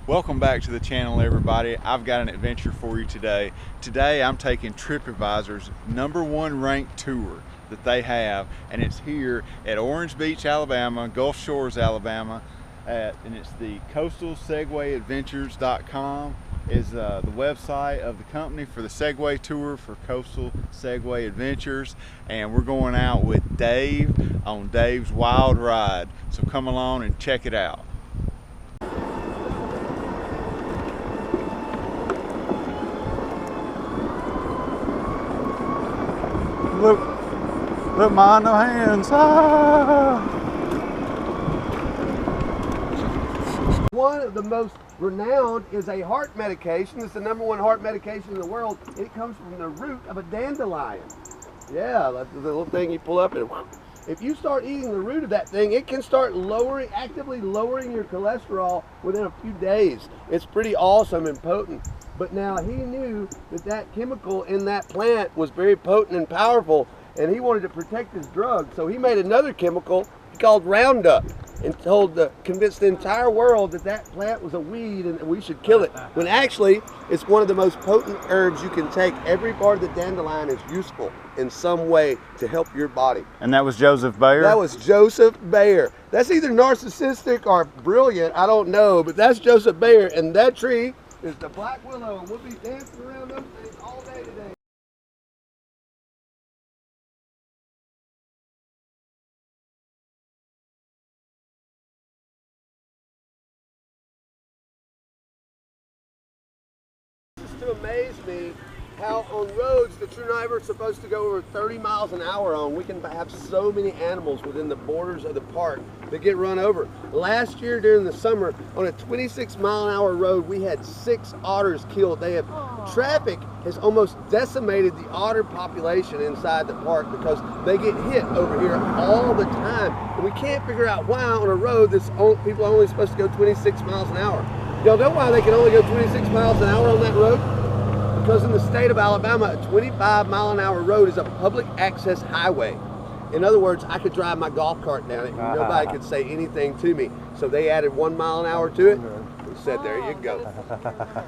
Welcome back to the channel, everybody. I've got an adventure for you today. Today I'm taking TripAdvisor's #1 ranked tour that they have, and it's here at Orange Beach, Alabama, Gulfshores, Alabama, and it's the Coastal Segway Adventures.com is the website of the company for the Segway tour for Coastal Segway Adventures, and we're going out with Dave on Dave's wild ride. So come along and check it out. Look, mind no hands. Ah! One of the most renowned is a heart medication. It's the #1 heart medication in the world. It comes from the root of a dandelion. Yeah, that's the little thing you pull up and if you start eating the root of that thing, it can start actively lowering your cholesterol within a few days. It's pretty awesome and potent. But now he knew that that chemical in that plant was very potent and powerful, and he wanted to protect his drug. So he made another chemical called Roundup and convinced the entire world that that plant was a weed and we should kill it. When actually, it's one of the most potent herbs you can take. Every part of the dandelion is useful in some way to help your body. And that was Joseph Bayer? That was Joseph Bayer. That's either narcissistic or brilliant, I don't know, but that's Joseph Bayer, and that tree is the black willow, and we'll be dancing around those things all day today. Just to amaze me how on roads that you're never supposed to go over 30 miles an hour on, we can have so many animals within the borders of the park that get run over. Last year during the summer on a 26-mile-an-hour road, we had 6 otters killed. Traffic has almost decimated the otter population inside the park because they get hit over here all the time. And we can't figure out why on a road that's people are only supposed to go 26 miles an hour. Y'all know why they can only go 26 miles an hour on that road? Because in the state of Alabama, a 25-mile-an-hour road is a public access highway. In other words, I could drive my golf cart down it and nobody could say anything to me. So they added 1 mile an hour to it and said, there you go.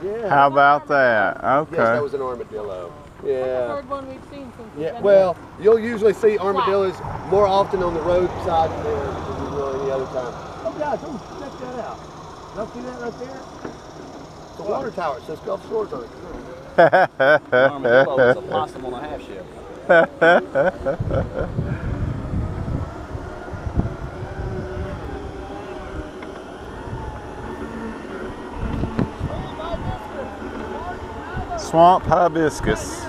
Yeah. How about that? Okay. Yes, that was an armadillo. Yeah. That's the third one we've seen since we've been Well, you'll usually see armadillos more often on the roadside than you will any other time. Oh, guys, check that out. Y'all see that right there? It's a water tower. It says Gulfshores on it. Armadillo is a possum on a half ship. Swamp hibiscus.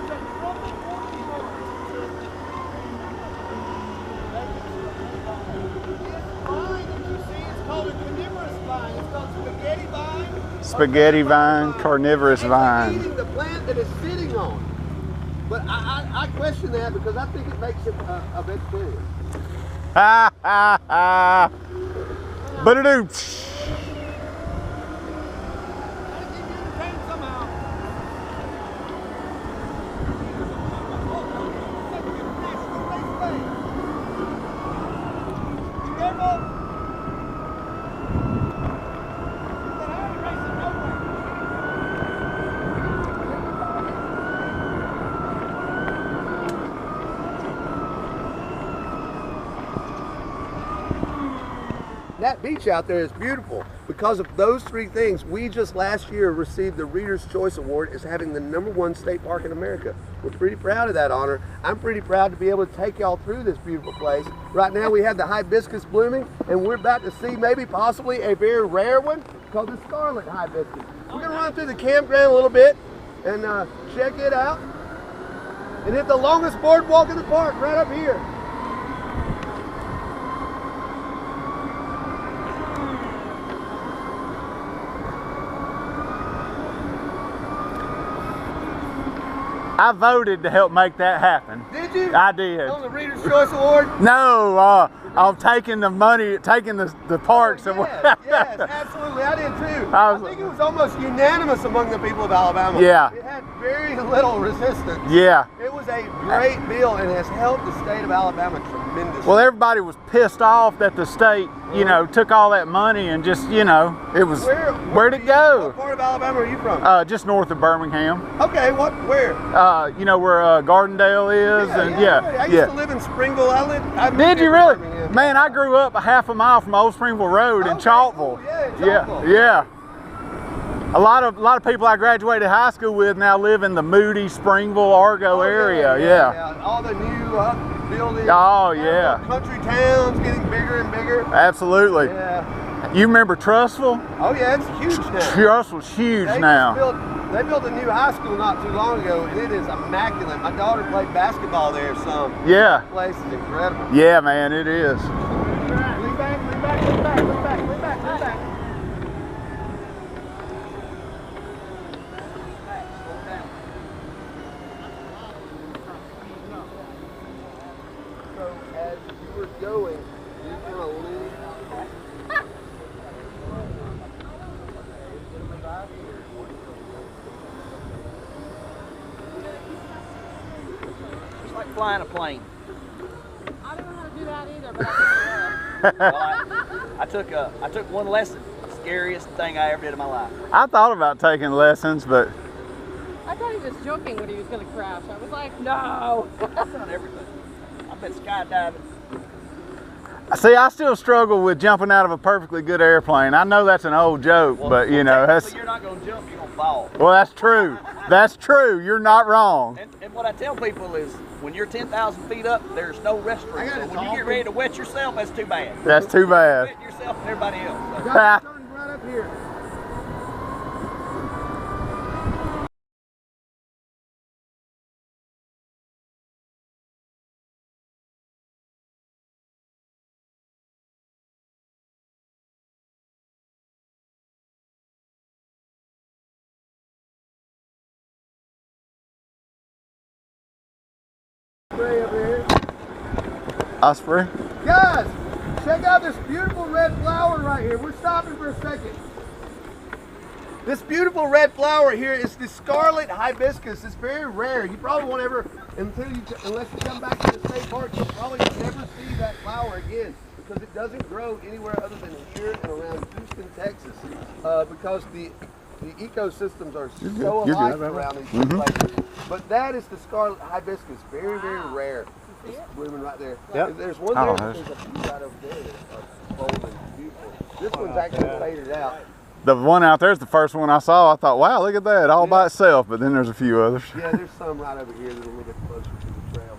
Spaghetti vine, carnivorous vine. Eating the plant that it's sitting on. But I question that because I think it makes it a vegetarian. Ha ha ha! Ba-da-doo! That beach out there is beautiful. Because of those 3 things, we just last year received the Reader's Choice Award as having the #1 state park in America. We're pretty proud of that honor. I'm pretty proud to be able to take y'all through this beautiful place. Right now we have the hibiscus blooming, and we're about to see maybe possibly a very rare one called the scarlet hibiscus. We're gonna run through the campground a little bit and check it out and hit the longest boardwalk in the park right up here. I voted to help make that happen. Did you? I did. On the Reader's Choice Award? No, I'm taking the money, taking the parks. Yes, absolutely. I did too. I think it was almost unanimous among the people of Alabama. Yeah. It had very little resistance. Yeah. It was a great bill and has helped the state of Alabama tremendously. Well, everybody was pissed off that the state, you know, took all that money and just, you know, it was, where'd it go? What part of Alabama are you from? Just north of Birmingham. Okay, where? You know where Gardendale is, I used to live in Springville. Did you really? Man, I grew up a half a mile from Old Springville Road in Chalkville. Oh, yeah, Chalkville. Yeah. A lot of people I graduated high school with now live in the Moody, Springville, Argo area. Yeah. All the new buildings. Oh yeah. Country towns getting bigger and bigger. Absolutely. Yeah. You remember Trussville? Oh yeah, it's huge now. Trussville's huge now. They built a new high school not too long ago, and it is immaculate. My daughter played basketball there some. Yeah. The place is incredible. Yeah, man, it is. Lean back. So as you were going, you kind of lean. It's like flying a plane. I don't know how to do that either, but I Well, I took one lesson. Scariest thing I ever did in my life. I thought about taking lessons, but I thought he was joking when he was going to crash. I was like, no. I've done everything. I've been skydiving. see, I still struggle with jumping out of a perfectly good airplane. I know that's an old joke, but you know, that's. You're not going to jump, you're going to fall. Well, that's true. That's true. You're not wrong. And what I tell people is, when you're 10,000 feet up, there's no restroom. So when you get ready to wet yourself, that's too bad. That's too bad. Wet yourself and everybody else. So. Guys, turn right up here. Over here. Osprey. Guys, check out this beautiful red flower right here. We're stopping for a second. This beautiful red flower here is the scarlet hibiscus. It's very rare. You probably won't ever, unless you come back to the state park, you'll probably never see that flower again because it doesn't grow anywhere other than here and around Houston, Texas, because the ecosystems are so alike around these places. But that is the scarlet hibiscus, very, very rare. It's blooming right there. Yep. There's one there, there's a few right over there that are bold and beautiful. This one's actually faded out. The one out there is the first one I saw. I thought, wow, look at that, all by itself. But then there's a few others. Yeah, there's some right over here that are a little bit closer to the trail.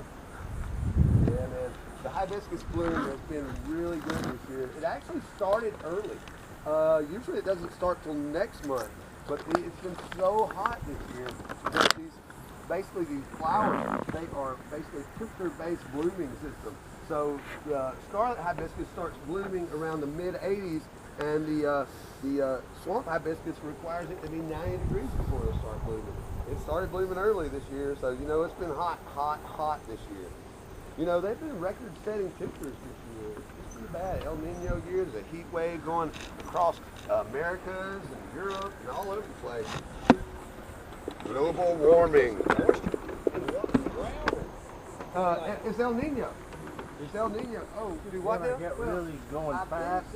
Yeah, man. The hibiscus bloom has been really good this year. It actually started early. Usually it doesn't start till next month, but it's been so hot this year that these flowers, they are basically trichter-based blooming system. So the scarlet hibiscus starts blooming around the mid-80s, and the swamp hibiscus requires it to be 90 degrees before it'll start blooming. It started blooming early this year, so you know it's been hot this year. You know, they've been record-setting temperatures this year. It's pretty bad. El Nino year, there's a heat wave going across Americas and Europe and all over the place. Global warming. It's El Nino. It's El Nino. Oh, do what now? Get really going fast.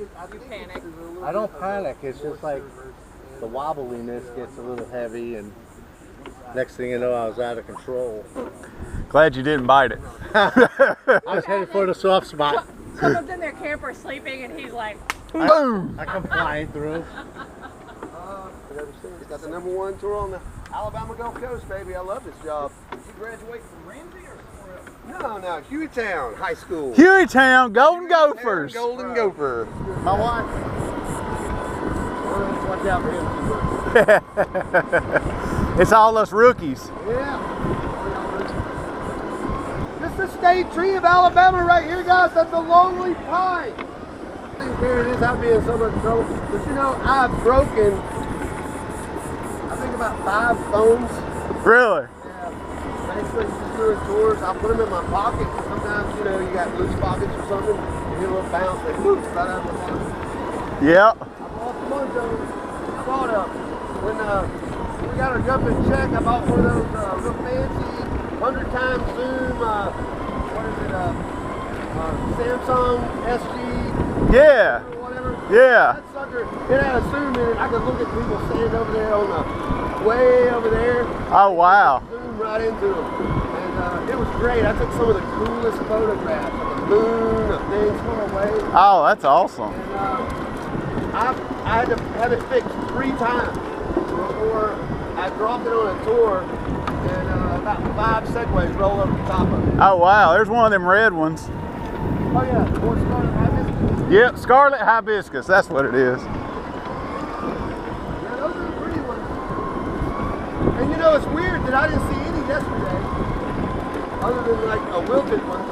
Panic. I don't panic. It's just like the wobbliness gets a little heavy, and next thing you know, I was out of control. Glad you didn't bite it. I was headed for the soft spot. Someone's in their camper sleeping, and he's like, Boom! I come flying through. Got the #1 tour on the Alabama Gulf Coast, baby. I love this job. Did you graduate from Ramsey or somewhere else? No, Hueytown High School. Hueytown, Golden Gophers. Golden Gopher. My wife. Watch out for him. It's all us rookies. Yeah. This is the state tree of Alabama right here, guys. That's a Longleaf pine. Here it is. I've been in so much trouble. But you know, I've broken, I think about 5 phones. Really? Yeah. Basically, just doing tours. I put them in my pocket. Sometimes, you know, you got loose pockets or something. You get a little bounce. They whoop right out of the pocket. Yep. I bought a bunch of them. I bought when we got our jump and check, I bought one of those real fancy 100 times zoom, what is it, Samsung SG Yeah. or whatever. Yeah. That sucker, it had a zoom in it. I could look at people standing over there on the way over there. Oh, wow. Zoom right into them. And it was great. I took some of the coolest photographs of the moon, of things far away. Oh, that's awesome. And I had to have it fixed 3 times before I dropped it on a tour, and about 5 segways roll over the top of it. Oh, wow. There's one of them red ones. Oh yeah, more scarlet hibiscus. Yep, scarlet hibiscus. That's what it is. Yeah, those are the pretty ones. And you know, it's weird that I didn't see any yesterday, other than like a wilted one.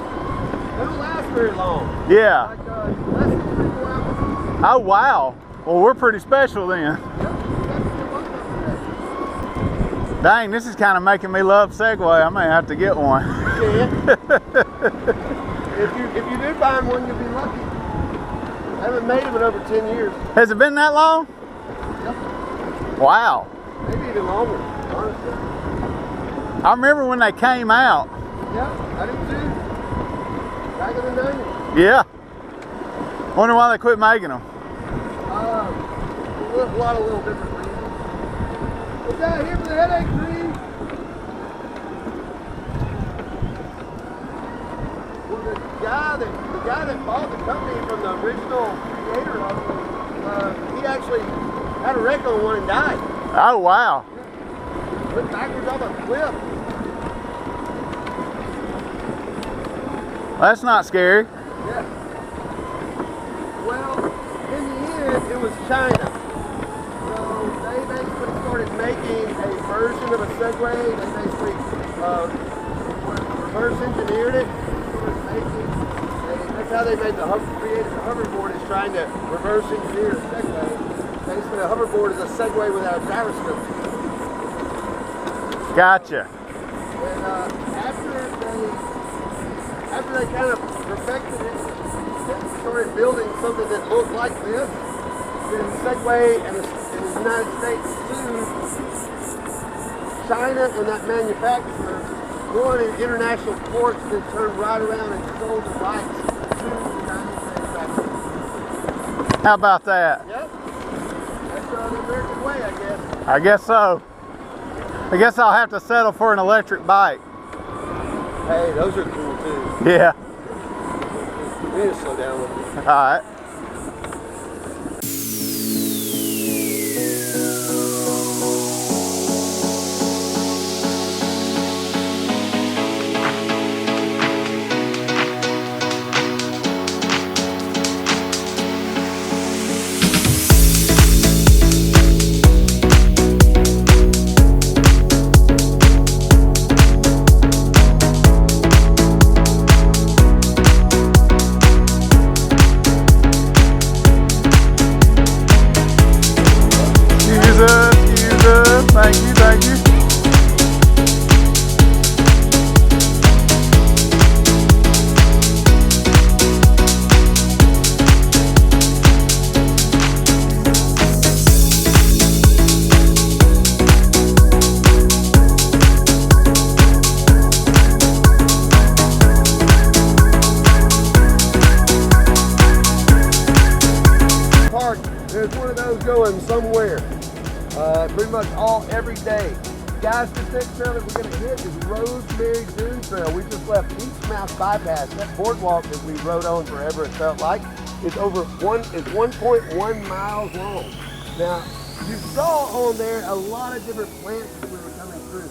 They don't last very long. Yeah. Like less than 3-4 hours. Oh, wow. Well, we're pretty special then. Yep, we got to get one up today. Dang, this is kind of making me love Segway. I may have to get one. If you do find one, you'll be lucky. I haven't made them in over 10 years. Has it been that long? Yep. Wow. Maybe even longer, honestly. I remember when they came out. Yeah, I did too. Back in the 90s. Yeah. Wonder why they quit making them. A lot of little different reasons. What's out here for the headache cream? Well, the guy that bought the company from the original creator of it, he actually had a wreck on one and died. Oh, wow. Went backwards off a cliff. That's not scary. Yeah. Well, in the end, it was China. So they basically started making a version of a Segway. They basically reverse engineered it. That's how they made created the hoverboard, is trying to reverse engineer a Segway. Basically, a hoverboard is a Segway without a gyroscope. Gotcha. And after they kind of perfected it and started building something that looked like this, then Segway and the United States sued China and that manufacturer, going in international courts, then turned right around and sold the rights to the Chinese manufacturer. How about that? Yep. That's the American way, I guess. I guess so. I guess I'll have to settle for an electric bike. Hey, those are cool too. Yeah. We need to slow down a little bit. All right. Thank you. Park, there's one of those going somewhere. Pretty much every day. Guys, this next trail that we're going to hit is Rosemary Dune Trail. We just left East Mouse Bypass. That boardwalk that we rode on forever, it felt like, is 1.1 miles long. Now, you saw on there a lot of different plants that we were coming through.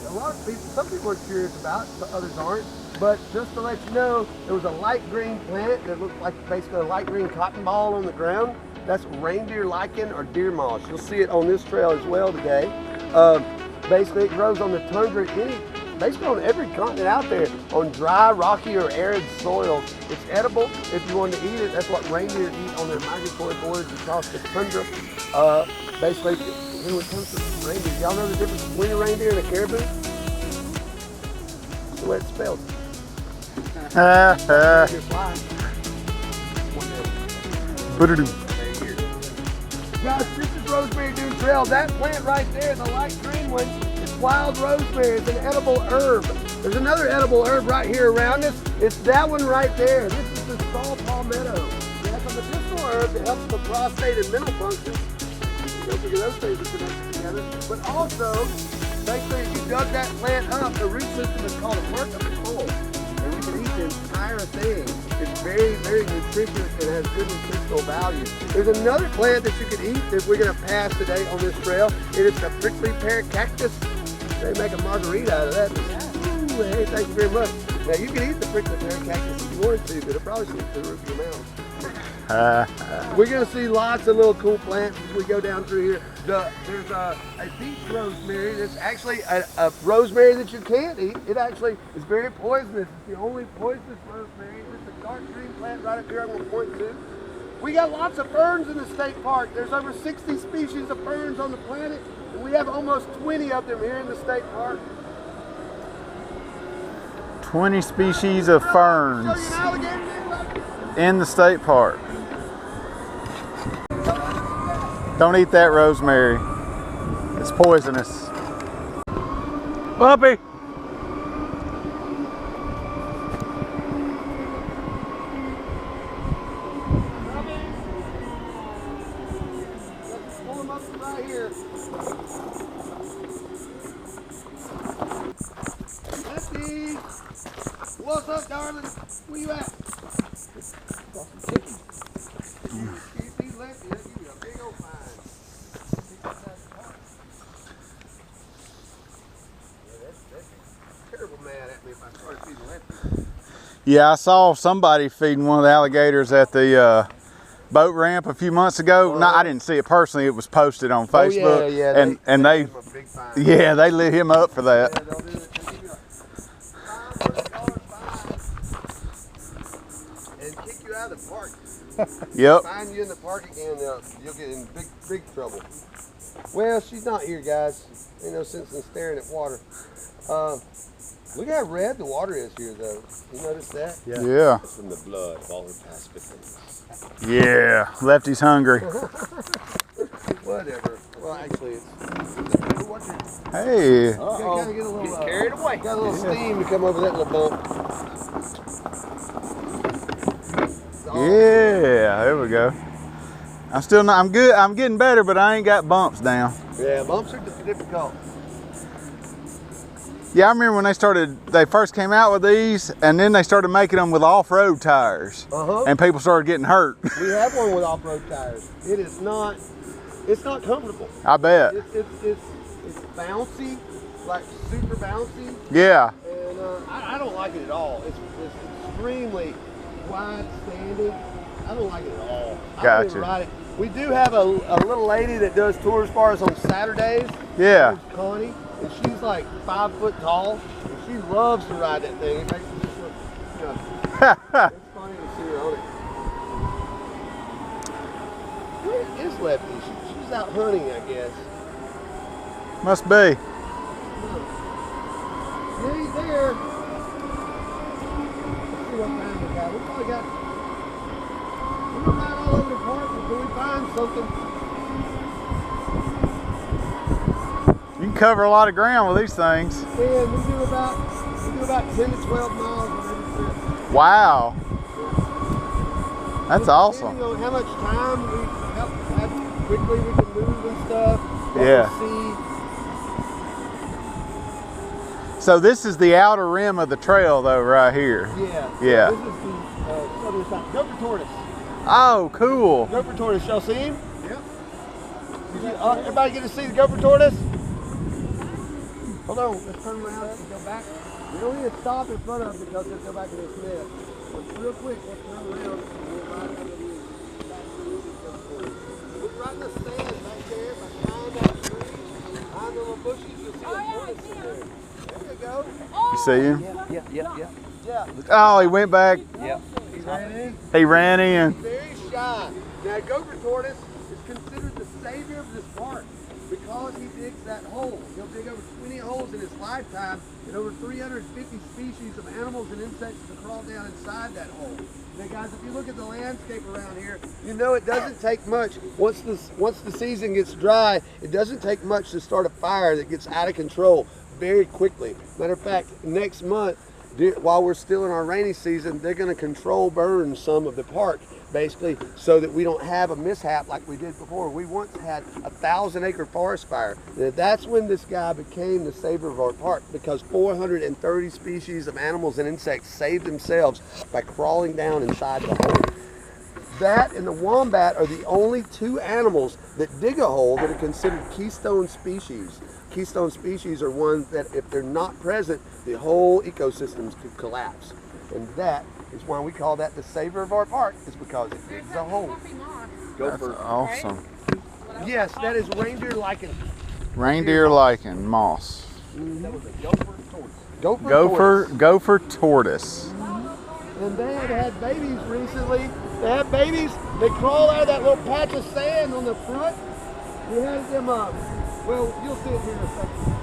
A lot of people, some people are curious about, others aren't. But just to let you know, there was a light green plant that looked like basically a light green cotton ball on the ground. That's reindeer lichen or deer moss. You'll see it on this trail as well today. Basically, it grows on the tundra, basically on every continent out there, on dry, rocky, or arid soils. It's edible if you want to eat it. That's what reindeer eat on their migratory voyage across the tundra. Basically, when it comes to reindeer, y'all know the difference between a reindeer and a caribou? That's the way it's spelled. Guys, this is Rosemary Dune Trail. That plant right there, the light green one, is wild rosemary. It's an edible herb. There's another edible herb right here around us. It's that one right there. This is the saw palmetto. That's a medicinal herb that helps the prostate and mental functions. Don't forget those things are connected together. But also, basically, if you dug that plant up, the root system is called a part of the coal. And we can eat the entire thing. It's very, very nutritious and has good nutritional value. There's another plant that you can eat that we're going to pass today on this trail. It is the prickly pear cactus. They make a margarita out of that. Ooh, hey, thank you very much. Now, you can eat the prickly pear cactus if you wanted to, but it'll probably stick to the roof of your mouth. We're going to see lots of little cool plants as we go down through here. There's a beach rosemary. That's actually a rosemary that you can't eat. It actually is very poisonous. It's the only poisonous rosemary. It's a dark green plant right up here I'm going to point to. We got lots of ferns in the state park. There's over 60 species of ferns on the planet, and we have almost 20 of them here in the state park. 20 species of ferns in the state park. Don't eat that rosemary. It's poisonous. Puppy! Pull them up right here. Lefty! What's up, darling? Where you at? Excuse me, Lefty. I'll give you a big old fine. Terrible mad at me if I start feeding Lefty. Yeah, I saw somebody feeding one of the alligators at the boat ramp a few months ago. No, I didn't see it personally. It was posted on Facebook. Oh, yeah. And they give him a big fine. yeah, they lit him up for that. Yeah, they'll do it. They'll give you a $5 fine and kick you out of the park. Yep. Find you in the park again, you'll get in big trouble. Well, she's not here, guys. Ain't no sense in staring at water. Look how red the water is here, though. You notice that? Yeah. It's from the blood of all her past victims. Yeah. Lefty's hungry. Whatever. Well, actually, it's. Hey. Kind of get a little. Getting carried away. Got a little steam to come over that little bump. Yeah. There we go. I'm still not. I'm good. I'm getting better, but I ain't got bumps down. Yeah, bumps are difficult. Yeah, I remember when they first came out with these, and then they started making them with off-road tires, and people started getting hurt. We have one with off-road tires. It is not. It's not comfortable. I bet. It's bouncy, like super bouncy. Yeah. And I don't like it at all. It's extremely wide standing. I don't like it at all. I don't even ride it. We do have a little lady that does tours for us on Saturdays. Yeah. Her name's Connie, and she's like 5 foot tall, and she loves to ride that thing. It makes it just look, you know, it's funny to see her on it. Where is Lefty? She's out hunting, I guess. Must be. Yeah, he's there. Let's see what time we got. We probably got. We're not all over the park until we find something. You can cover a lot of ground with these things. And we do about 10 to 12 miles on every trip. Wow. That's awesome. Depending on how much time how quickly we can move and stuff. Yeah. See. So this is the outer rim of the trail, though, right here. Yeah. Yeah. This is the southern side. Gopher tortoise. Oh, cool. Gopher tortoise. Y'all see him? Yep. Everybody get to see the gopher tortoise? Hold on. Let's turn around and go back. We don't need to stop in front of them because they'll go back to this nest. But real quick, let's turn around and we'll ride over here. We're right in the stand back there behind that tree. Behind the little bushes, you'll see a tortoise in there. There you go. You see him? Yeah. Oh, he went back. Yep. He ran in. He ran in. Very shy. Now, gopher tortoise is considered the savior of this park because he digs that hole. He'll dig over 20 holes in his lifetime, and over 350 species of animals and insects to crawl down inside that hole. Now, guys, if you look at the landscape around here, you know it doesn't take much. Once the season gets dry, it doesn't take much to start a fire that gets out of control. very quickly. Matter of fact, next month, while we're still in our rainy season, they're going to control burn some of the park, basically, so that we don't have a mishap like we did before. We once had a 1,000-acre forest fire. And that's when this guy became the savior of our park, because 430 species of animals and insects saved themselves by crawling down inside the hole. That and the wombat are the only two animals that dig a hole that are considered keystone species. Keystone species are ones that, if they're not present, the whole ecosystems could collapse. And that is why we call that the savior of our park, is because it digs a hole. That's awesome. Yes, that is reindeer lichen. Reindeer lichen moss. That was a gopher tortoise. Gopher tortoise. And they had babies recently. They had babies. They crawl out of that little patch of sand on the front. We had them, well, you'll see it here in a second.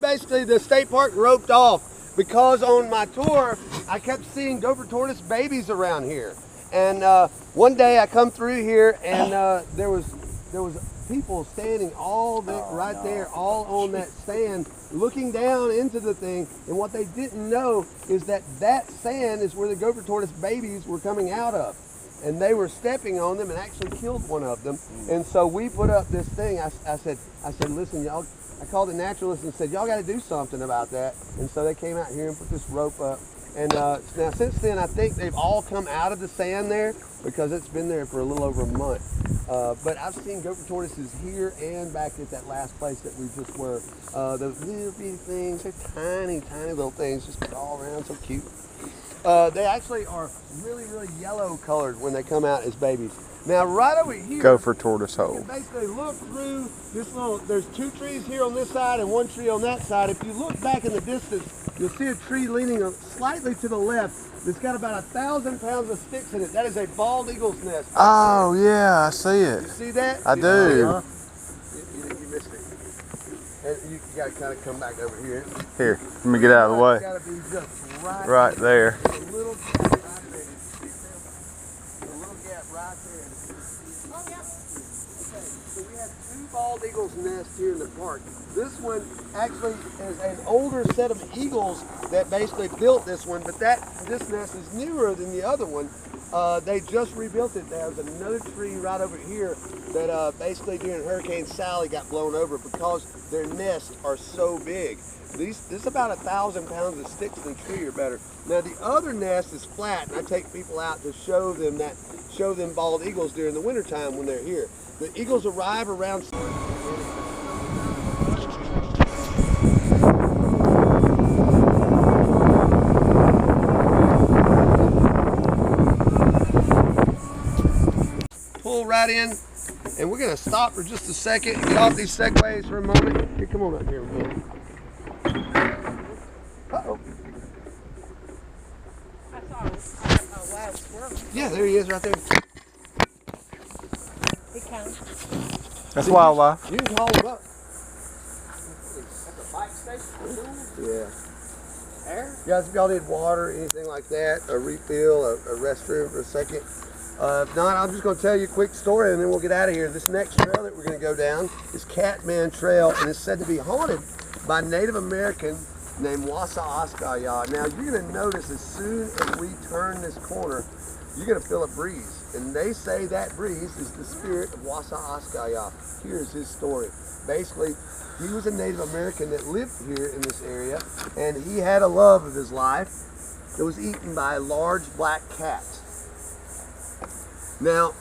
Basically, the state park roped off because on my tour I kept seeing gopher tortoise babies around here. And one day I come through here and there was people standing right there, all on that sand, looking down into the thing. And what they didn't know is that sand is where the gopher tortoise babies were coming out of. And they were stepping on them and actually killed one of them. And so we put up this thing. I said, listen, y'all. I called the naturalists and said, y'all got to do something about that. And so they came out here and put this rope up. And now since then, I think they've all come out of the sand there, because it's been there for a little over a month. But I've seen gopher tortoises here and back at that last place that we just were. Those little bitty things, they're tiny, tiny little things, just all around, so cute. They actually are really, really yellow colored when they come out as babies. Now, right over here, Gopher tortoise you hole. can basically look through this little, there's two trees here on this side and one tree on that side. If you look back in the distance, you'll see a tree leaning slightly to the left that's got about 1,000 pounds of sticks in it. That is a bald eagle's nest. Oh, yeah, I see it. You see that? I do. You missed it. And you got to kind of come back over here. Here, let me get out of the way. It's got to be just Right there. There's a little gap right there. A little gap right there. Oh, yeah. Okay, so we have two bald eagles' nests here in the park. This one actually is an older set of eagles that basically built this one, but this nest is newer than the other one. They just rebuilt it. There's another tree right over here that basically during Hurricane Sally got blown over because their nests are so big. This is about 1,000 pounds of sticks in the tree or better. Now the other nest is flat, and I take people out to show them bald eagles during the wintertime when they're here. The eagles arrive around. Pull right in, and we're gonna stop for just a second and get off these segways for a moment. Here, come on up here, man. Uh-oh. I saw a wild squirrel. Yeah, there he is right there. He counts. That's wildlife. You can call him up. That's a bike station. Yeah. Air? Guys, if y'all need water, anything like that, a refill, a restroom for a second. If not, I'm just going to tell you a quick story and then we'll get out of here. This next trail that we're going to go down is Catman Trail, and it's said to be haunted by a Native American named Wassa Askaya. Now, you're going to notice as soon as we turn this corner, you're going to feel a breeze. And they say that breeze is the spirit of Wassa Askaya. Here's his story. Basically, he was a Native American that lived here in this area, and he had a love of his life that was eaten by a large black cat. Now,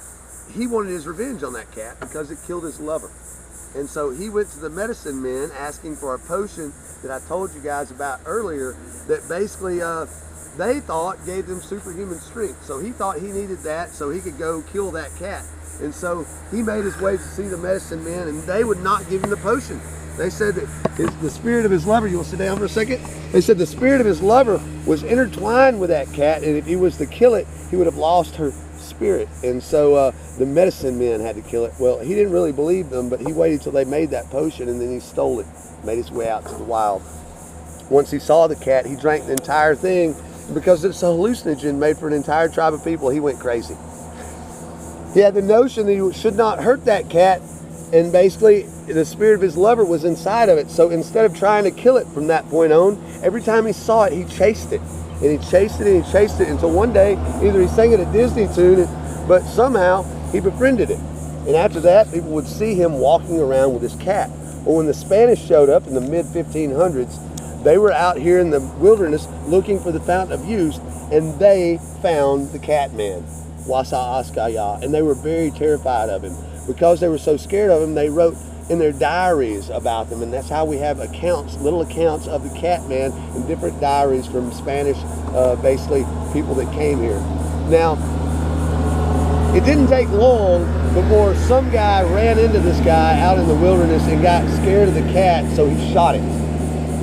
he wanted his revenge on that cat because it killed his lover. And so he went to the medicine men asking for a potion that I told you guys about earlier that basically they thought gave them superhuman strength. So he thought he needed that so he could go kill that cat. And so he made his way to see the medicine men, and they would not give him the potion. They said that the spirit of his lover, you want to sit down for a second? They said the spirit of his lover was intertwined with that cat, and if he was to kill it, he would have lost her spirit. And so the medicine men had to kill it. Well, he didn't really believe them, but he waited till they made that potion, and then he stole it, made his way out to the wild. Once he saw the cat, he drank the entire thing. Because it's a hallucinogen made for an entire tribe of people, he went crazy. He had the notion that he should not hurt that cat, and basically the spirit of his lover was inside of it. So instead of trying to kill it from that point on, every time he saw it, he chased it. And he chased it and he chased it until one day, either he sang it a Disney tune, but somehow he befriended it. And after that, people would see him walking around with his cat. Or when the Spanish showed up in the mid-1500s, they were out here in the wilderness looking for the fountain of youth, and they found the cat man, Wasa Askaya, and they were very terrified of him. Because they were so scared of him, they wrote in their diaries about them, and that's how we have accounts, little accounts of the cat man in different diaries from Spanish, basically people that came here. Now, it didn't take long before some guy ran into this guy out in the wilderness and got scared of the cat, so he shot it.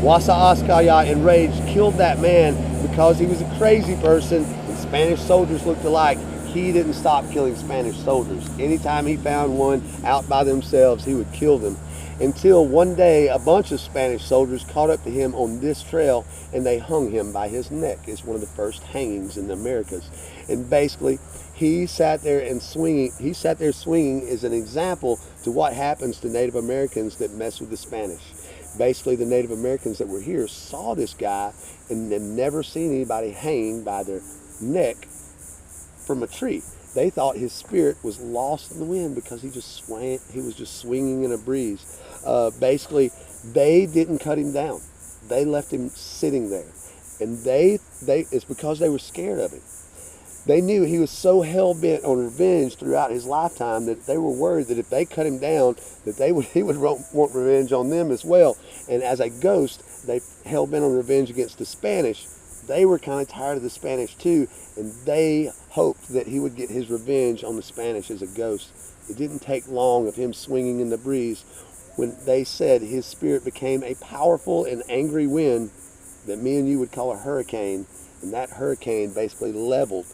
Wasa Askaya, enraged, killed that man because he was a crazy person and Spanish soldiers looked alike. He didn't stop killing Spanish soldiers. Anytime he found one out by themselves, he would kill them. Until one day, a bunch of Spanish soldiers caught up to him on this trail and they hung him by his neck. It's one of the first hangings in the Americas. And basically, he sat there and swinging. He sat there swinging as an example to what happens to Native Americans that mess with the Spanish. Basically, the Native Americans that were here saw this guy and had never seen anybody hanging by their neck from a tree. They thought his spirit was lost in the wind because he just swam. He was just swinging in a breeze. Basically, they didn't cut him down. They left him sitting there, and it's because they were scared of him. They knew he was so hell-bent on revenge throughout his lifetime that they were worried that if they cut him down, that he would want revenge on them as well. And as a ghost, they hell-bent on revenge against the Spanish. They were kind of tired of the Spanish too, and they hoped that he would get his revenge on the Spanish as a ghost. It didn't take long of him swinging in the breeze when they said his spirit became a powerful and angry wind that me and you would call a hurricane, and that hurricane basically leveled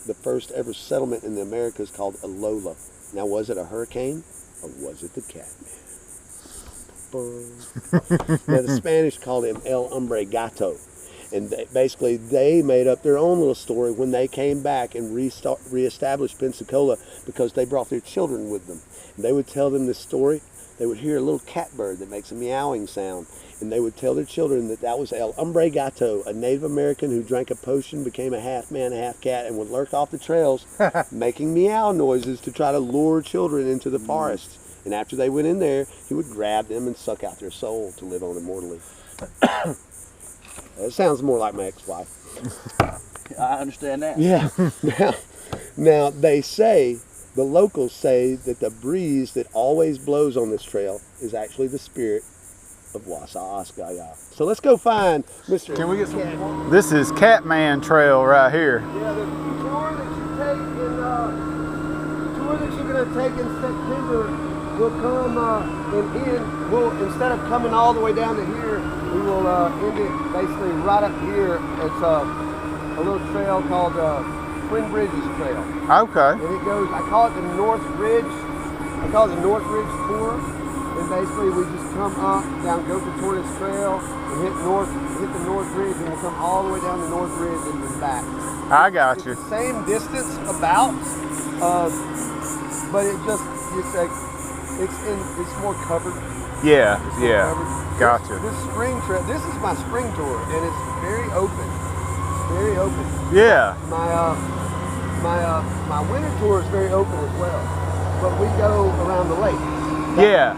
the first ever settlement in the Americas called Alola. Now, was it a hurricane or was it the cat man? Now, the Spanish called him El Hombre Gato. And basically, they made up their own little story when they came back and reestablished Pensacola because they brought their children with them. And they would tell them this story. They would hear a little catbird that makes a meowing sound. And they would tell their children that that was El Hombre Gato, a Native American who drank a potion, became a half man, half cat, and would lurk off the trails making meow noises to try to lure children into the forests. And after they went in there, he would grab them and suck out their soul to live on immortally. It sounds more like my ex-wife. I understand that. Yeah. Now, they say, the locals say that the breeze that always blows on this trail is actually the spirit of Wasa Askaya. So let's go find Mr. Can we get some? This is Catman Trail right here. Yeah, the tour that you take in tour that you're gonna take in September will come instead of coming all the way down to here, we will end it basically right up here. It's a little trail called Twin Bridges Trail. Okay. And it goes, I call it the North Ridge. I call it the North Ridge Tour. And basically we just come up, down, go to Tortoise Trail, and hit the North Ridge, and we'll come all the way down the North Ridge and then back. I got you. It's the same distance about, but it's more covered. Yeah, yeah. Gotcha. This spring trip, this is my spring tour, and it's very open. Very open. Yeah. My winter tour is very open as well, but we go around the lake. Yeah.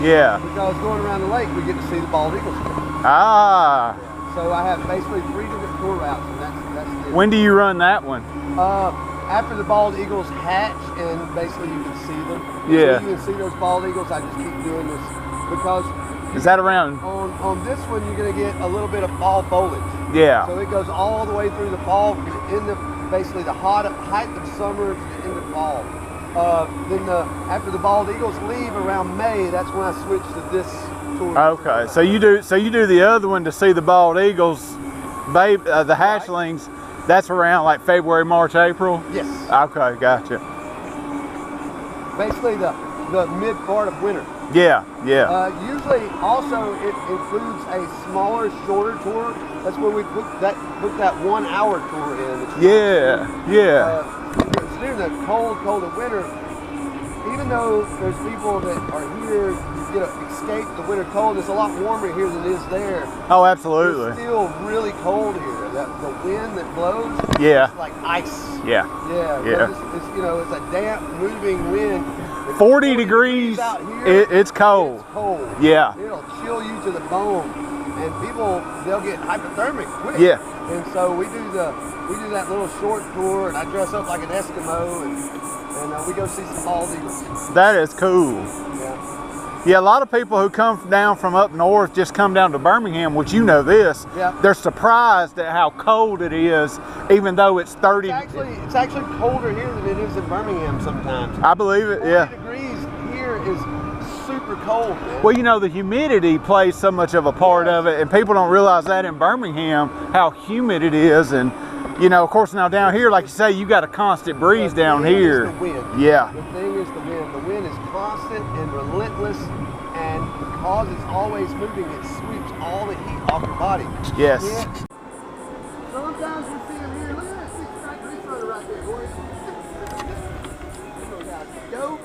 Yeah. Because going around the lake, we get to see the bald eagles. Ah. Yeah. So I have basically 3 different tour routes, and that's it. When do you run that one? After the bald eagles hatch, and basically you can see them. Yeah. So you can see those bald eagles. I just keep doing this because. Is that around? On this one, you're going to get a little bit of fall foliage. Yeah. So it goes all the way through the fall, basically the height of summer to the end of fall. After the bald eagles leave around May, that's when I switch to this tour. Okay, so you do the other one to see the bald eagles, the hatchlings, That's around like February, March, April? Yes. Okay, gotcha. Basically the mid part of winter. Yeah, yeah. Usually also it includes a smaller, shorter tour. That's where we book that 1 hour tour in. Yeah. Because during the cold of winter, even though there's people that are here, you know, escape the winter cold, it's a lot warmer here than it is there. Oh, absolutely. It's still really cold here. The wind that blows, Yeah. it's like ice. Yeah. Yeah. It's you know, it's a damp, moving wind. 40 degrees, out here, it's cold. It's cold. Yeah. It'll chill you to the bone, and people, they'll get hypothermic quick. Yeah. And so we do that little short tour, and I dress up like an Eskimo, and we go see some bald eagles. That is cool. Yeah. Yeah, a lot of people who come down from up north just come down to Birmingham, which you know this. Yeah. They're surprised at how cold it is, even though it's 30. It's actually colder here than it is in Birmingham sometimes. I believe it, 40 yeah. degrees here is super cold, man. Well, you know, the humidity plays so much of a part of it, and people don't realize that in Birmingham, how humid it is. And, you know, of course, now down here, like you say, you got a constant breeze down here. The wind. Yeah. The thing is the wind. The wind is constant and relentless, and because it's always moving, it sweeps all the heat off your body. Yes. Yeah. Sometimes we see them here. Look at that 6-stripe grease runner right there, boys. Go.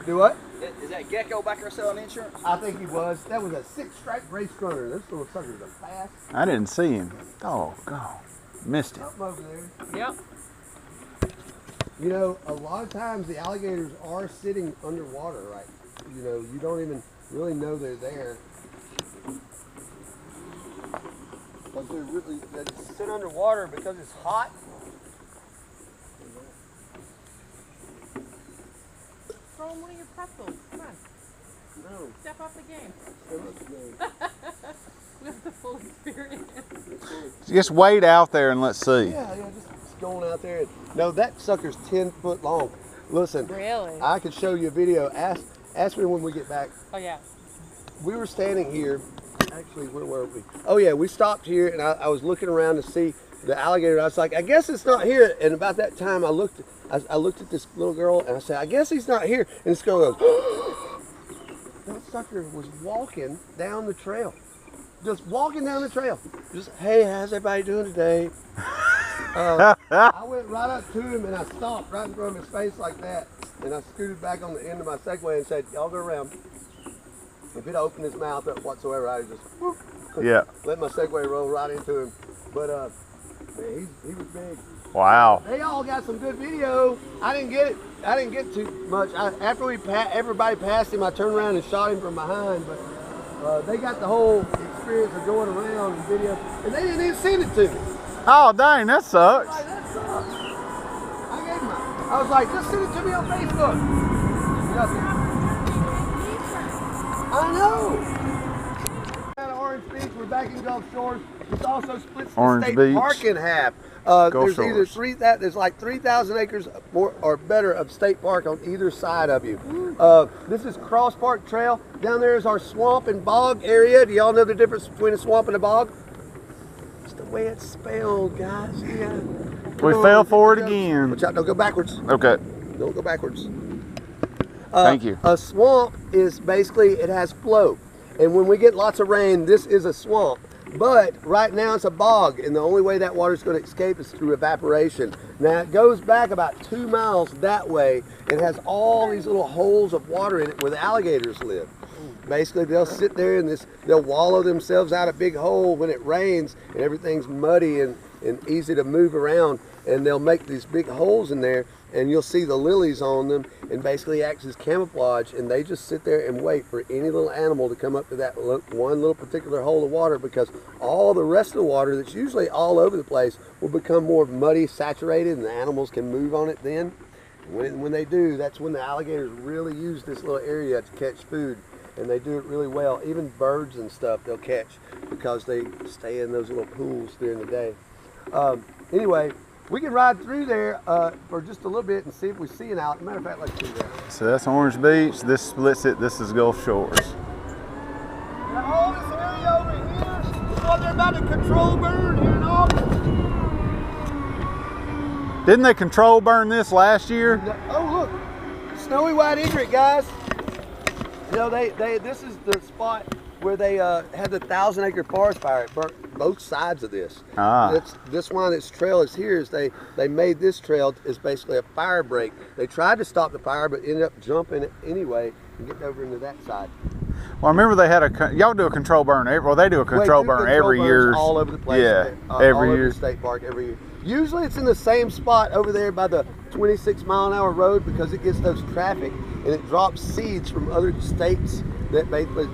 Do what? Is that Gecko back there selling insurance? I think he was. That was a 6-stripe race runner. Those little suckers are fast. I didn't see him. Oh, God. Missed it. Something over there. Yep. You know, a lot of times the alligators are sitting underwater, right? You know, you don't even really know they're there. But they sit underwater because it's hot. Throw them one of your pretzels. Come on. No. Step up the game. No. We have the full experience. Just wait out there and let's see. Yeah, just going out there. No, that sucker's 10 foot long. Listen. Really? I could show you a video. Ask me when we get back. Oh, yeah. We were standing here. Actually, where were we? Oh yeah, we stopped here, and I was looking around to see the alligator. I was like, I guess it's not here. And about that time, I looked at this little girl, and I said, I guess he's not here. And this girl goes, that sucker was walking down the trail. Just walking down the trail. Just, hey, how's everybody doing today? I went right up to him, and I stopped right in front of his face like that. And I scooted back on the end of my Segway and said, y'all go around. If it opened his mouth up whatsoever, I just whoop, Yeah. let my Segway roll right into him. But man, he was big. Wow. They all got some good video. I didn't get too much. After everybody passed him, I turned around and shot him from behind. But they got the whole experience of going around and video, and they didn't even send it to me. Oh, dang, that sucks. Like, that sucks. I was like, just send it to me on Facebook. Nothing. I know. Out of Orange Beach, we're back in Gulfshores. This also splits the Orange state Beach, park in half. There's either there's like 3,000 acres more or better of state park on either side of you. This is Cross Park Trail. Down there is our swamp and bog area. Do y'all know the difference between a swamp and a bog? It's the way it's spelled, guys. Yeah. We fell for it again. Watch out, don't go backwards. Okay. Don't go backwards. Thank you. A swamp is basically, it has flow. And when we get lots of rain, this is a swamp. But right now it's a bog, and the only way that water is going to escape is through evaporation. Now it goes back about 2 miles that way. It has all these little holes of water in it where the alligators live. Basically, they'll sit there and they'll wallow themselves out a big hole when it rains, and everything's muddy and easy to move around. And they'll make these big holes in there, and you'll see the lilies on them, and basically acts as camouflage, and they just sit there and wait for any little animal to come up to that one little particular hole of water, because all the rest of the water that's usually all over the place will become more muddy, saturated, and the animals can move on it then. When they do, that's when the alligators really use this little area to catch food, and they do it really well. Even birds and stuff they'll catch because they stay in those little pools during the day. Anyway, we can ride through there for just a little bit and see if we see an alligator. Matter of fact, let's do that. So that's Orange Beach. This splits it. This is Gulfshores. Now all this area over here is what they're about about to control burn here in August. Didn't they control burn this last year? Oh look, snowy white egret, guys. You know, this is the spot where they had the 1,000-acre forest fire. It burnt both sides of this. This one, this trail is here. Is they made this trail is basically a fire break. They tried to stop the fire, but ended up jumping it anyway and getting over into that side. Well, I remember they had y'all do a control burn they do a control burn every year. All over the place. Yeah, all every over year. the state park every year. Usually it's in the same spot over there by the 26-mile-an-hour road because it gets those traffic and it drops seeds from other states that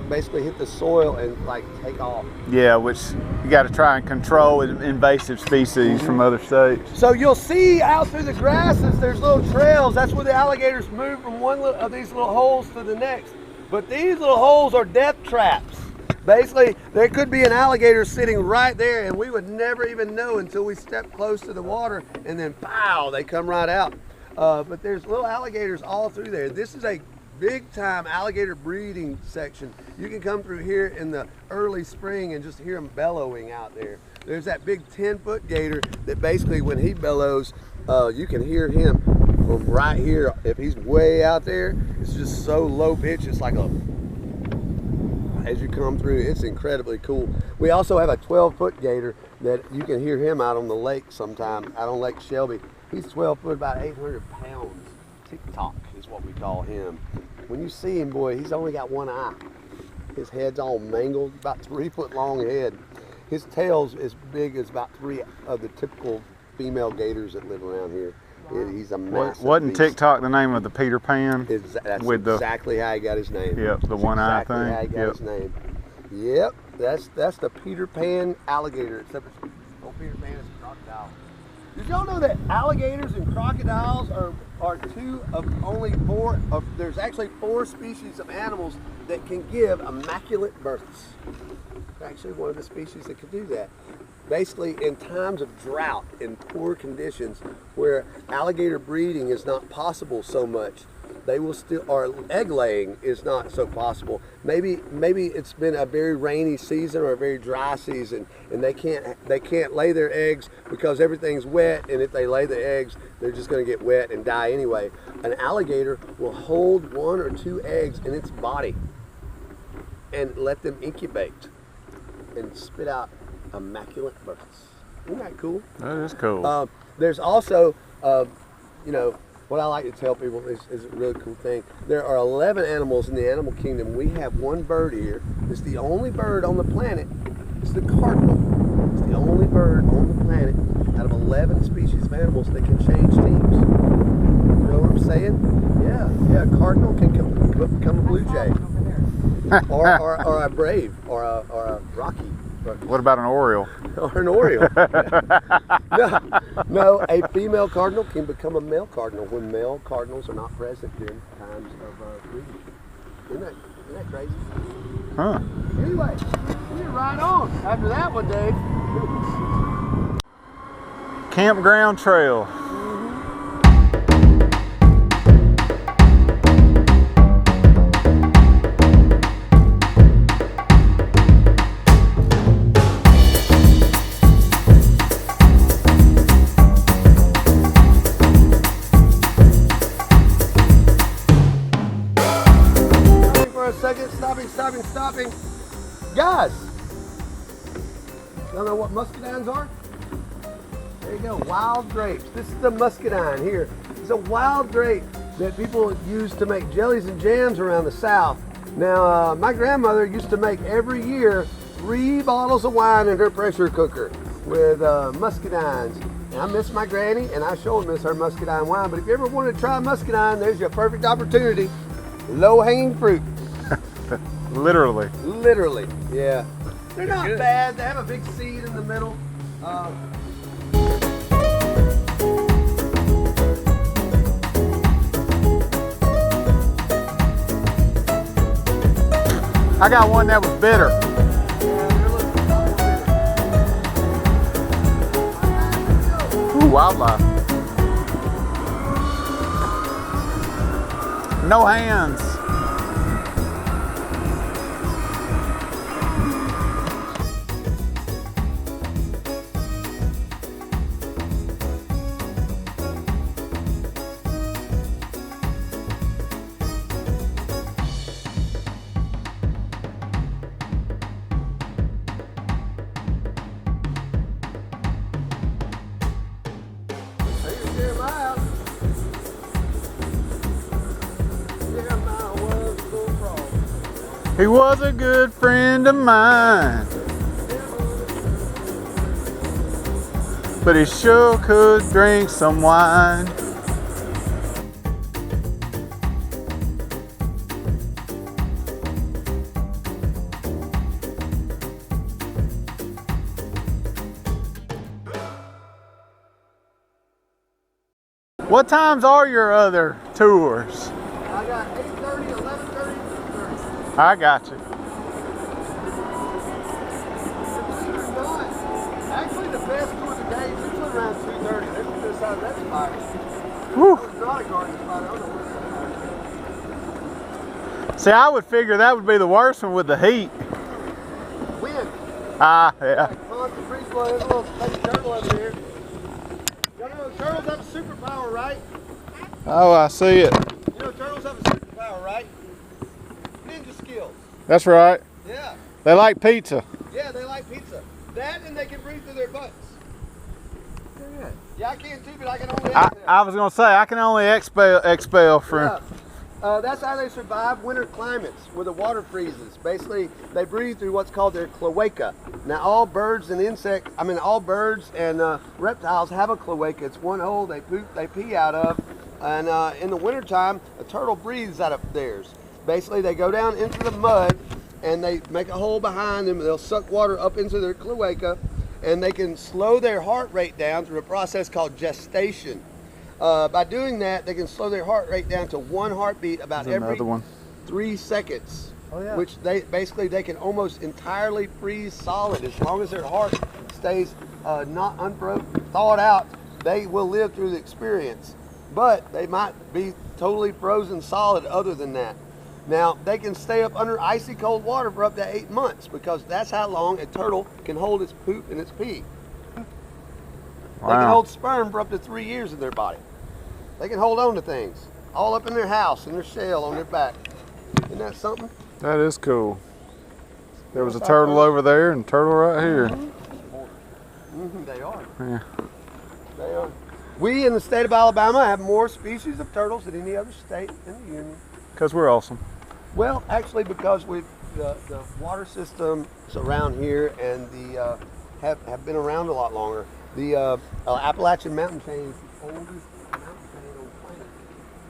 basically hit the soil and like take off. Yeah, which you got to try and control invasive species from other states. So you'll see out through the grasses, there's little trails. That's where the alligators move from one of these little holes to the next. But these little holes are death traps. Basically, there could be an alligator sitting right there and we would never even know until we step close to the water and then pow, they come right out. But there's little alligators all through there. This is a big time alligator breeding section. You can come through here in the early spring and just hear them bellowing out there. There's that big 10-foot gator that basically when he bellows, you can hear him from right here. If he's way out there, it's just so low pitch, it's like a, as you come through, it's incredibly cool. We also have a 12-foot gator that you can hear him out on the lake sometime, out on Lake Shelby. He's 12 foot, about 800 pounds. TikTok is what we call him. When you see him, boy, he's only got one eye. His head's all mangled, about 3 foot long head. His tail's as big as about 3 of the typical female gators that live around here. He's a massive Wasn't beast. TikTok the name of the Peter Pan? That's with exactly how he got his name. Yep, the one eye thing. Exactly how he got his name. Yep, that's the Peter Pan alligator, except it's Peter Pan is a crocodile. Did y'all know that alligators and crocodiles are 2 of only 4 of, there's actually 4 species of animals that can give immaculate births. Actually one of the species that can do that. Basically in times of drought and poor conditions where alligator breeding is not possible so much, they will still, or egg laying is not so possible. Maybe it's been a very rainy season or a very dry season and they can't lay their eggs because everything's wet, and if they lay the eggs, they're just gonna get wet and die anyway. An alligator will hold 1 or 2 eggs in its body and let them incubate and spit out immaculate births. Isn't that cool? That is cool. There's also, you know, what I like to tell people is a really cool thing. There are 11 animals in the animal kingdom. We have one bird here. It's the only bird on the planet. It's the cardinal. It's the only bird on the planet out of 11 species of animals that can change teams. You know what I'm saying? Yeah, a cardinal can become a blue jay. or a brave, or a rocky. What about an oriole? Or an oriole. No, a female cardinal can become a male cardinal when male cardinals are not present during times of breeding. Isn't that crazy? Huh. Anyway, we're right on after that one, Dave. Campground trail. Stopping. Guys, y'all know what muscadines are? There you go, wild grapes. This is the muscadine here. It's a wild grape that people use to make jellies and jams around the South. Now, my grandmother used to make every year 3 bottles of wine in her pressure cooker with muscadines. And I miss my granny, and I sure miss her muscadine wine. But if you ever want to try muscadine, there's your perfect opportunity. Low-hanging fruit. Literally. Literally, yeah. They're not bad. They have a big seed in the middle. I got one that was bitter. Ooh, wildlife. No hands. He was a good friend of mine, but he sure could drink some wine. What times are your other tours? I got 8:30, 11:30, 2:30. I got you. Believe it or not, actually the best tour of the day is usually around 2:30. That's the other side of that spot. Whew. It's not a garden spot. I don't know what See, I would figure that would be the worst one with the heat. it's wind. Ah, yeah. Constant breeze blowing. There's a little baby turtle over here. You know turtles have a superpower, right? Oh, I see it. You know turtles have a superpower, right? Ninja skills. That's right. Yeah. They like pizza. Yeah, they like pizza. That and they can breathe through their butts. Yeah, I can too, but I can only exhale. I was gonna say I can only expel from. Yeah. That's how they survive winter climates where the water freezes. Basically, they breathe through what's called their cloaca. Now, all birds and reptiles have a cloaca. It's one hole they pee out of, and in the wintertime, a turtle breathes out of theirs. Basically, they go down into the mud and they make a hole behind them. They'll suck water up into their cloaca, and they can slow their heart rate down through a process called gestation. By doing that, they can slow their heart rate down to one heartbeat about every 3 seconds. Oh, yeah. Which they can almost entirely freeze solid as long as their heart stays not thawed out. They will live through the experience, but they might be totally frozen solid other than that. Now, they can stay up under icy cold water for up to 8 months because that's how long a turtle can hold its poop and its pee. Wow. They can hold sperm for up to 3 years in their body. They can hold on to things all up in their house, in their shell, on their back. Isn't that something? That is cool. There was a turtle over there and a turtle right here. They are. Yeah. They are. We in the state of Alabama have more species of turtles than any other state in the union. Because we're awesome. Well, actually, because the water systems around here and the have been around a lot longer. The Appalachian mountain chain is the oldest mountain chain on the planet,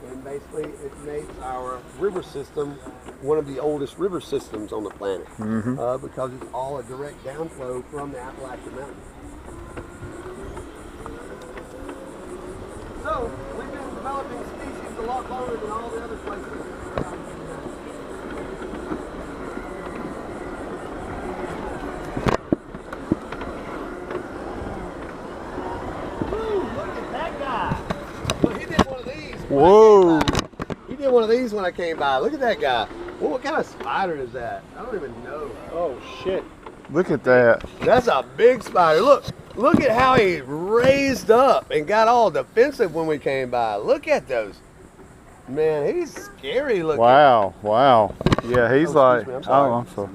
and basically it makes our river system one of the oldest river systems on the planet because it's all a direct downflow from the Appalachian Mountains. So we've been developing species a lot longer than all the other places. Whoa! He did one of these when I came by. Look at that guy. Well, what kind of spider is that? I don't even know. Oh shit! Look at that. That's a big spider. Look at how he raised up and got all defensive when we came by. Look at those. Man, he's scary looking. Wow! Wow! Yeah, he's like. I'm sorry. I'm sorry.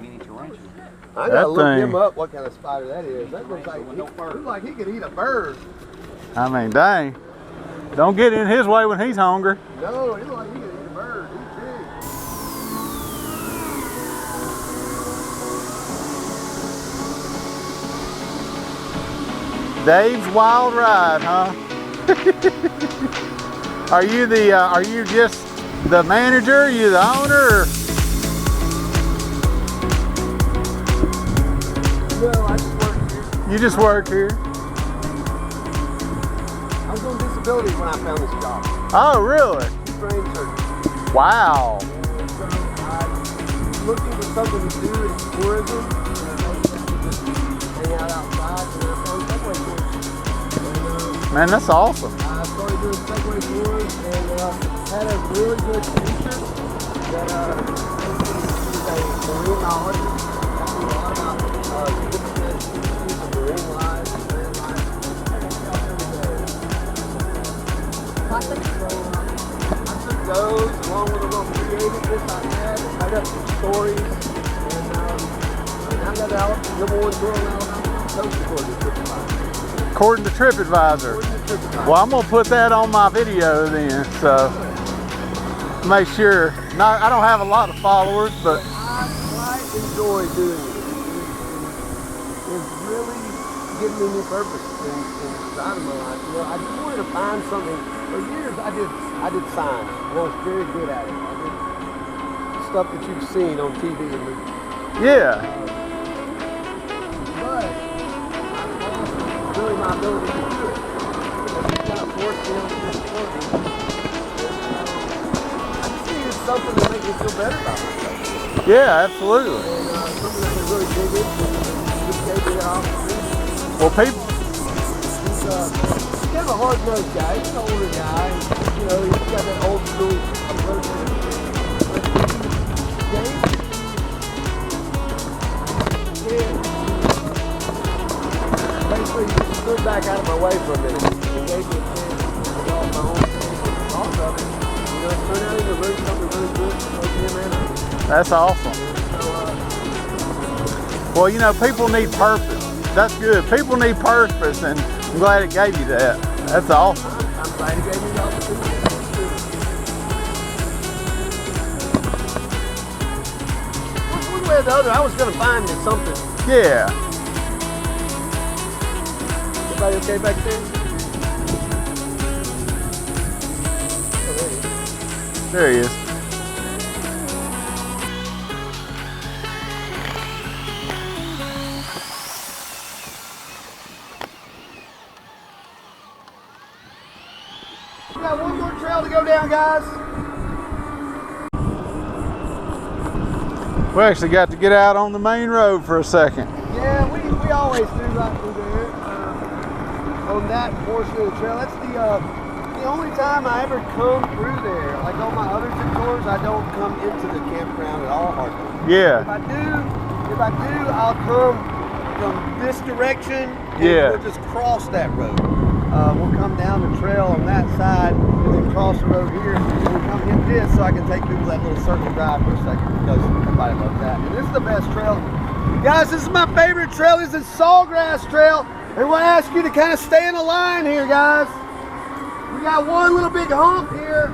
I gotta look him up. What kind of spider that is? That looks like he could eat a bird. I mean, dang. Don't get in his way when he's hungry. No, he looks like he could eat a bird. He's big. Dave's Wild Ride, huh? Are you just the manager? Are you the owner? Or? No, I just work here. You just work here? I was on disability when I found this job. Oh, really? Brain surgery. Wow. And so I was looking for something to do in tourism, and I noticed that we just hang out outside, and I found Segway Tours. And, Man, that's awesome. I started doing Segway Tours and had a really good teacher that is a marine biologist. Taught me a lot about different species of marine life, land life. I took those along with a little creativeness I had, made up some stories, and now got out number one tour in Alabama, Coastal Segway Tours. According to TripAdvisor. Well, I'm gonna put that on my video then, so make sure. I don't have a lot of followers, but enjoy doing it. It's really giving me new purpose inside of my life. You know, I just wanted to find something. For years, I did signs, and I was very good at it. I did stuff that you've seen on TV and movies. Yeah. But really my ability to do it. It's kind of forced me on the disability. I just needed something to make me feel better about myself. Yeah, absolutely. And something that was really big into just gave me that opportunity. Well, people. He's kind of a hard-nosed guy. He's an older guy. You know, he's got that old school approach to it. But basically, he stood back out of my way for a minute and gave me a chance to develop my own thoughts of it. You know, it turned out into really something really good for both him and I. That's awesome. Well, you know, people need purpose. That's good. People need purpose, and I'm glad it gave you that. That's awesome. I'm glad he gave me the opportunity. One way or the other, I was going to find me something. Yeah. Everybody okay back there? Oh, There he is. we got one more trail to go down, guys. We actually got to get out on the main road for a second. Yeah, we always do right through there. On that portion of the trail, that's the only time I ever come through there. Like on my other two tours, I don't come into the campground at all hardly. Yeah. If I do, I'll come from this direction and Yeah. we'll just cross that road. We'll come down the trail on that side and then cross the road here and we'll come hit this so I can take people that little circle drive for a second because everybody loves that. And this is the best trail. Guys, this is my favorite trail. This is Sawgrass Trail. And we'll ask you to kind of stay in a line here, guys. We got one little big hump here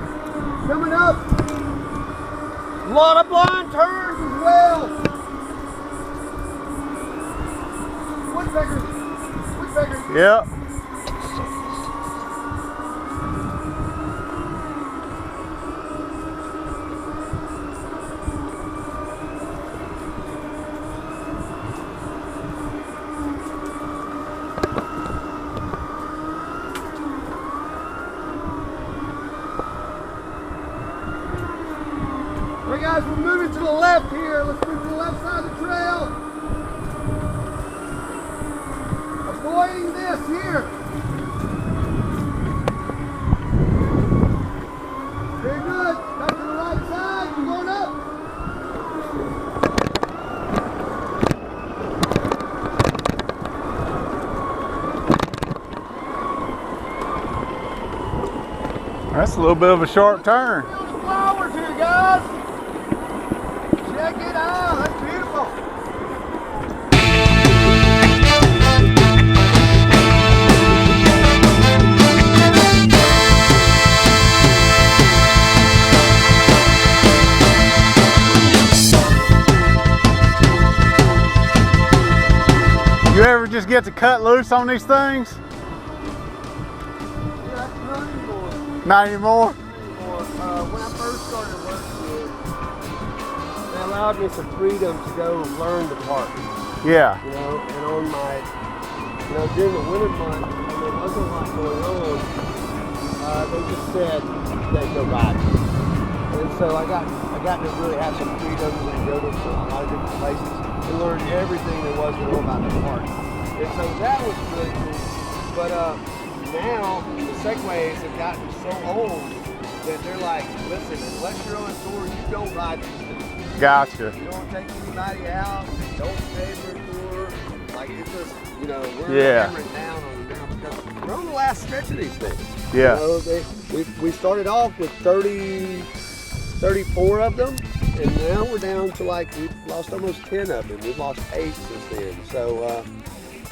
coming up. A lot of blind turns as well. Woodpeckers. Yep. Alright guys, we're moving to the left here. Let's move to the left side of the trail. Avoiding this here. Very good. Back to the right side. We're going up. That's a little bit of a sharp turn. Flowers here, guys. Check it out. That's beautiful. You ever just get to cut loose on these things? Yeah, that's not anymore. Not anymore? When I first started working, they allowed me some freedom to go learn the park. Yeah. You know, and on my, you know, during the winter months, when there wasn't a lot going on, they just said they'd go riding. And so I got to really have some freedom and go to a lot of different places and learn everything there was to know about the park. And so that was really cool. But now the Segways have gotten so old that they're like, listen, unless you're on a tour, you don't ride these things. Gotcha. You don't take anybody out, don't stay for a tour. Like it's just, you know, we're hammering down on them now because we're on the last stretch of these things. Yeah. You know, we started off with 34 of them, and now we're down to like, we've lost almost 10 of them. We've lost 8 since then. So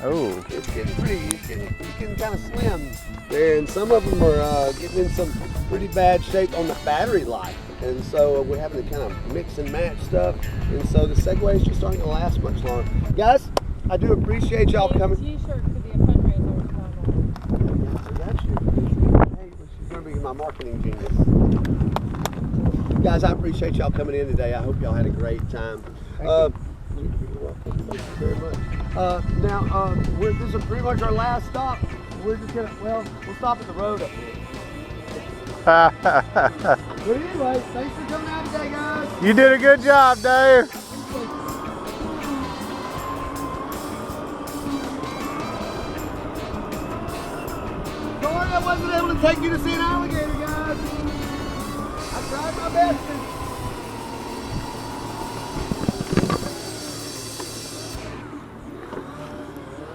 Oh. It's getting kind of slim. And some of them are getting in some pretty bad shape on the battery life. And so we're having to kind of mix and match stuff. And so the Segway is just aren't going to last much longer. Guys, I do appreciate y'all coming. T-shirt could be a fundraiser. That's you. Hey, she's going to be my marketing genius. Guys, I appreciate y'all coming in today. I hope y'all had a great time. You're welcome. Thank you very much. Now, this is pretty much our last stop. We're just going to, we'll stop at the road up here. But anyway, thanks for coming out today, guys. You did a good job, Dave. Sorry I wasn't able to take you to see an alligator, guys. I tried my best.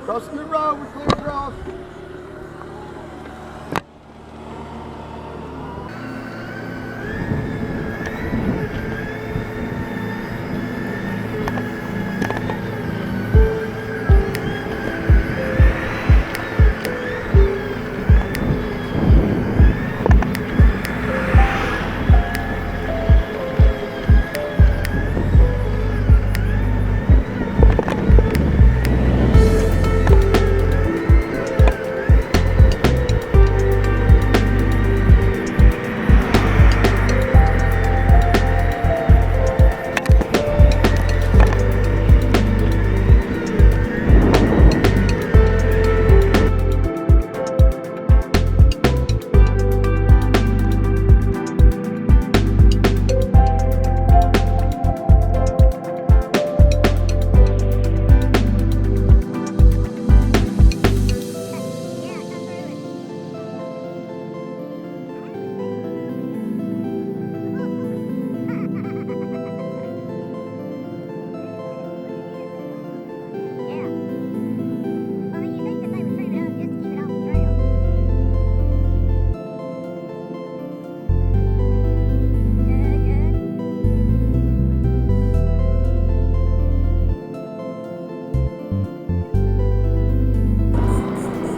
Crossing the road, we're clear across.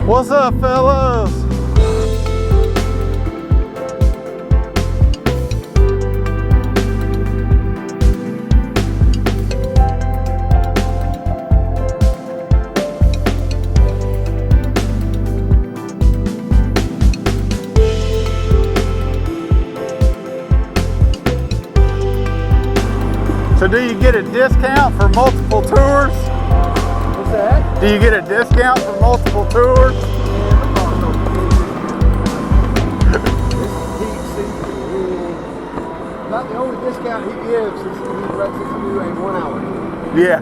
What's up, fellas? So do you get a discount for multiple tours? What's that? Do you get a discount for multiple tours? About the only discount he gives is he lets us do a 1 hour. Yeah.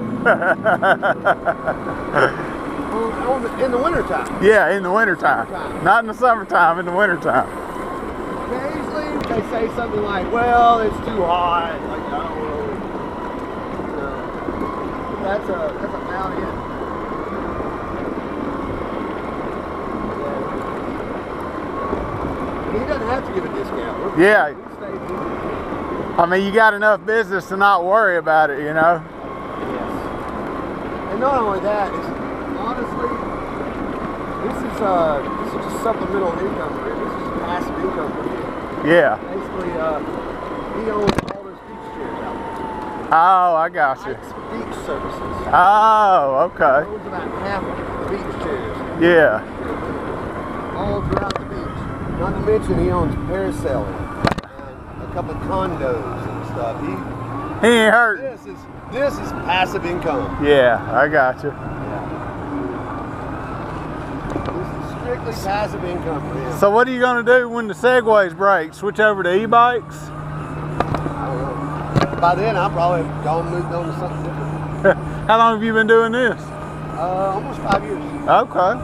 In the wintertime. Yeah, in the wintertime. Not in the summertime, in the wintertime. Occasionally they say something like, well, it's too hot. Like, I don't really, you know. That's about it. Yeah. He doesn't have to give a discount. Yeah. I mean, you got enough business to not worry about it, you know? Yes. And not only that, it's, honestly, this is just supplemental income for him. This is passive income for him. Yeah. Basically, he owns all those beach chairs out there. Oh, I got you. It's beach services. Oh, okay. He owns about half of the beach chairs. Yeah. All throughout the beach. Not to mention he owns parasailing and a couple of condos and stuff. He ain't hurt. This is passive income. Yeah, I got you. This is strictly passive income for him. So what are you going to do when the Segways break? Switch over to e-bikes? I don't know. By then, I'll probably gone moved on to something different. How long have you been doing this? Almost 5 years. Okay.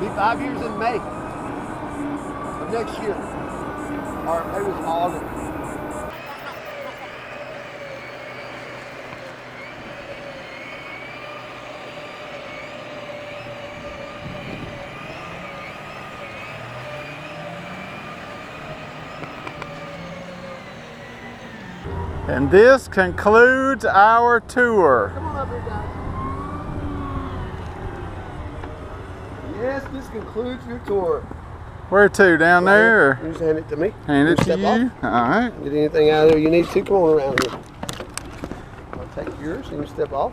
Be 5 years in May of next year. Or maybe it's August. And this concludes our tour. Come on up here, guys. Yes, this concludes your tour. Where to? Down there? Or? You just hand it to me. Hand it to Step you? off. All right. Get anything out of there you need to. Come on around here. I'll take yours and you step off.